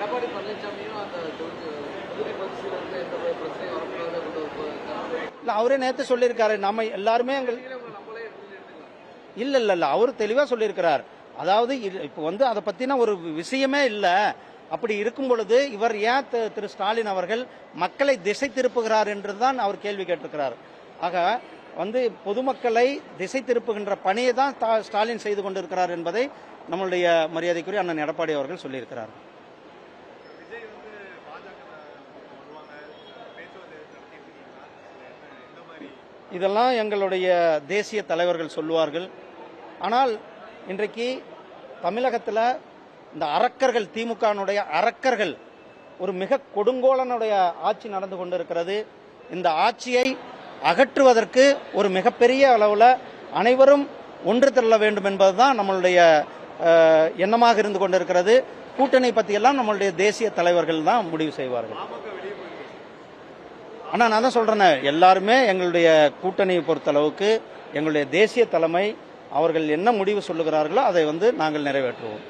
எடப்பாடி பழனிசாமியும் அந்த தொகுதி பரிசீலனை எந்த பிரச்சனையும் வரக்கூடாது. இல்லை, அவரே நேற்று சொல்லியிருக்காரு. நம்ம எல்லாருமே இல்ல அவர் தெளிவா சொல்லியிருக்கிறார். அதாவது இப்போ அதை பத்தின ஒரு விஷயமே இல்லை. அப்படி இருக்கும் பொழுது இவர் ஏன் திரு ஸ்டாலின் அவர்கள் மக்களை திசை திருப்புகிறார் என்றுதான் அவர் கேள்வி கேட்டிருக்கிறார். ஆக பொதுமக்களை திசை திருப்புகின்ற பணியை தான் ஸ்டாலின் செய்து கொண்டிருக்கிறார் என்பதை நம்மளுடைய மரியாதைக்குரிய அண்ணன் எடப்பாடி அவர்கள் சொல்லியிருக்கிறார். இதெல்லாம் எங்களுடைய தேசிய தலைவர்கள் சொல்லுவார்கள். ஆனால் இன்றைக்கு தமிழகத்தில் இந்த அரக்கர்கள், திமுகனுடைய அரக்கர்கள் ஒரு மிக கொடுங்கோலனுடைய ஆட்சி நடந்து கொண்டிருக்கிறது. இந்த ஆட்சியை அகற்றுவதற்கு ஒரு மிகப்பெரிய அளவில் அனைவரும் ஒன்று திரள வேண்டும் என்பதுதான் நம்மளுடைய எண்ணமாக இருந்து கொண்டிருக்கிறது. கூட்டணி பற்றியெல்லாம் நம்மளுடைய தேசிய தலைவர்கள் தான் முடிவு செய்வார்கள். ஆனால் நான் தான் சொல்றேன், எல்லாருமே எங்களுடைய கூட்டணியை பொறுத்தளவுக்கு எங்களுடைய தேசிய தலைமை அவர்கள் என்ன முடிவு சொல்லுகிறார்களோ அதை நாங்கள் நிறைவேற்றுவோம்.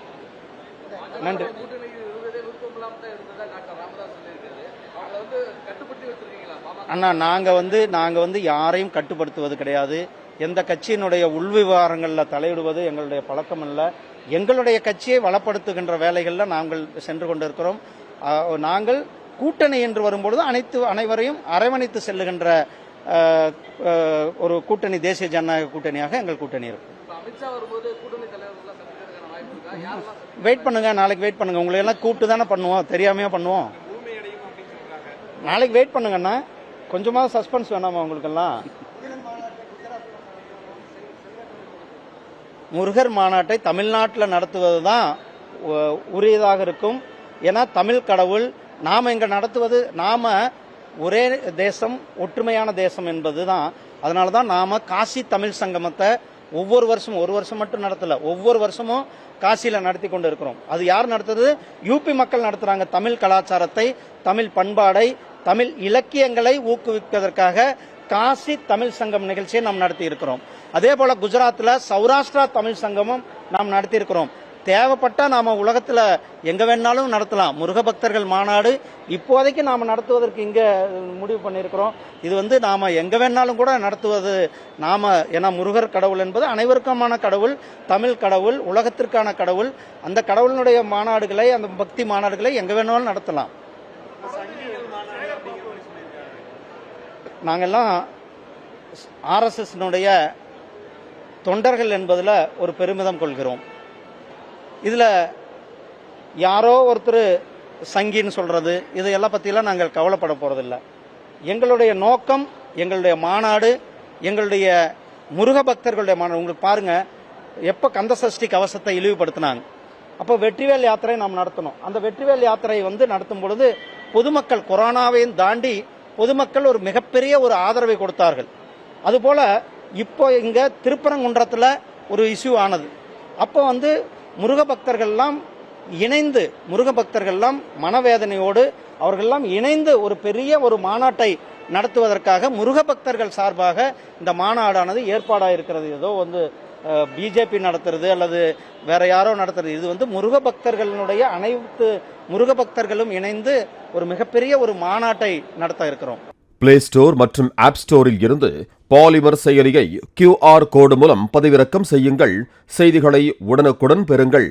நன்றி. அண்ணா, நாங்க யாரையும் கட்டுப்படுத்துவது கிடையாது. எந்த கட்சியினுடைய உள்விவகாரங்களில் தலையிடுவது எங்களுடைய பழக்கம் அல்ல. எங்களுடைய கட்சியை வளப்படுத்துகின்ற வேலைகளில் நாங்கள் சென்று கொண்டிருக்கிறோம். நாங்கள் கூட்டணி என்று வரும்பொழுது அனைவரையும் அரவணைத்து செல்லுகின்ற ஒரு கூட்டணி, தேசிய ஜனநாயக கூட்டணியாக எங்கள் கூட்டணி இருக்கும். வெயிட் பண்ணுங்க, நாளைக்கு வெயிட் பண்ணுங்க. உங்களை எல்லாம் கூப்பிட்டு தானே பண்ணுவோம், தெரியாமையா பண்ணுவோம். நாளைக்கு வெயிட் பண்ணுங்கண்ணா, கொஞ்சமாவது சஸ்பென்ஸ் வேணாமா உங்களுக்கெல்லாம்? முருகர் மாநாட்டை தமிழ்நாட்டில் நடத்துவது தான் உரியதாக இருக்கும். ஏன்னா தமிழ் கடவுள், நாம இங்க நடத்துவது, நாம ஒரே தேசம், ஒற்றுமையான தேசம் என்பதுதான். அதனாலதான் நாம காசி தமிழ் சங்கமத்தை ஒவ்வொரு வருஷமும், ஒரு வருஷம் மட்டும் நடத்தல, ஒவ்வொரு வருஷமும் காசியில நடத்தி கொண்டு இருக்கிறோம். அது யார் நடத்துறது? யூபி மக்கள் நடத்துறாங்க. தமிழ் கலாச்சாரத்தை, தமிழ் பண்பாடை, தமிழ் இலக்கியங்களை ஊக்குவிப்பதற்காக காசி தமிழ் சங்கம் நிகழ்ச்சியை நாம் நடத்தி இருக்கிறோம். அதே போல குஜராத்தில் சௌராஷ்டிரா தமிழ் சங்கமும் நாம் நடத்தி இருக்கிறோம். தேவைப்பட்டா நாம உலகத்துல எங்க வேணாலும் நடத்தலாம். முருக பக்தர்கள் மாநாடு இப்போதைக்கு நாம நடத்துவதற்கு இங்க முடிவு பண்ணியிருக்கிறோம். இது நாம எங்க வேணாலும் கூட நடத்துவது நாம, ஏன்னா முருகர் கடவுள் என்பது அனைவருக்குமான கடவுள், தமிழ் கடவுள், உலகத்திற்கான கடவுள். அந்த கடவுளினுடைய மாநாடுகளை, அந்த பக்தி மாநாடுகளை எங்க வேணாலும் நடத்தலாம். நாங்கெல்லாம் RSS தொண்டர்கள் என்பதில் ஒரு பெருமிதம் கொள்கிறோம். இதுல யாரோ ஒருத்தர் சங்கின்னு சொல்றது, இதையெல்லாம் பத்தியெல்லாம் நாங்கள் கவலைப்பட போறதில்லை. எங்களுடைய நோக்கம், எங்களுடைய மாநாடு, எங்களுடைய முருக பக்தர்களுடைய மாநாடு. உங்களுக்கு பாருங்க, எப்ப கந்த சஷ்டி கவசத்தை இழிவுபடுத்தினாங்க, அப்போ வெற்றிவேல் யாத்திரை நாம் நடத்தணும். அந்த வெற்றிவேல் யாத்திரை நடத்தும் பொழுது பொதுமக்கள், கொரோனாவையும் தாண்டி பொதுமக்கள் ஒரு மிகப்பெரிய ஒரு ஆதரவை கொடுத்தார்கள். அதுபோல இப்போ இங்க திருப்பரங்குன்றத்துல ஒரு இஷ்யூ ஆனது. அப்போ முருக பக்தர்கள்லாம் இணைந்து, முருக பக்தர்கள்லாம் மனவேதனையோடு அவர்கள்லாம் இணைந்து ஒரு பெரிய ஒரு மாநாட்டை நடத்துவதற்காக முருக பக்தர்கள் சார்பாக இந்த மாநாடானது ஏற்பாடாக இருக்கிறது. ஏதோ பிஜேபி நடத்துறது அல்லது வேற யாரோ நடத்துறது. இது முருக பக்தர்களுடைய அனைத்து முருக பக்தர்களும் இணைந்து ஒரு மிகப்பெரிய ஒரு மாநாட்டை நடத்த இருக்கிறோம். பிளே ஸ்டோர் மற்றும் ஆப் ஸ்டோரில் இருந்து பாலிமர் செயலியை QR கோடு மூலம் பதிவிறக்கம் செய்யுங்கள். செய்திகளை உடனுக்குடன் பெறுங்கள்.